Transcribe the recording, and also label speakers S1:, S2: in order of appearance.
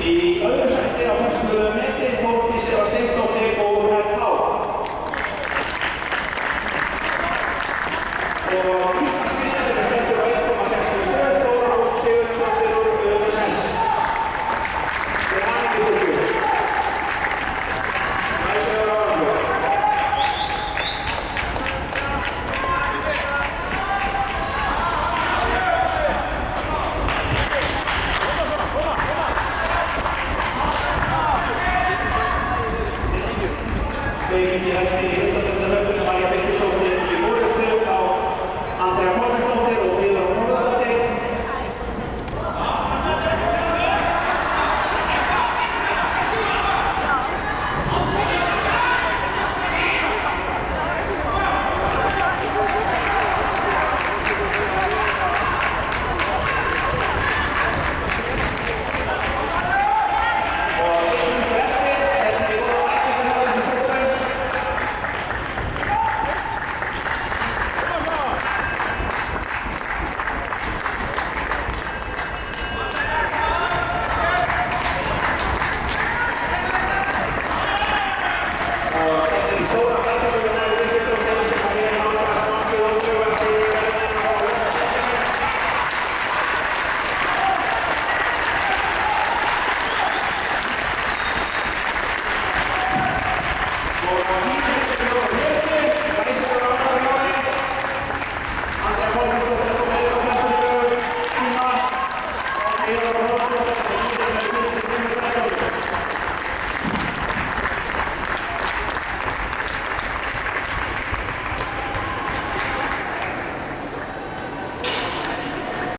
S1: Í öðru sæti á þessu meti Þórdís Eva Steinsdóttir úr FH. Og Íslandsmeistari með stendur á 1,67 Þóra Rós Sigurðardóttir úr UMSS. Til hamingju stúlkur. Glæsilegur árangur. Sveiging í hætti í 15. hlaupinu Marja Birgisdóttir í forystu á Andrea Kolbeinsdóttir og Fríða Þórðardóttir. Andrea Kolbeinsdóttir kom með á þessu tíma og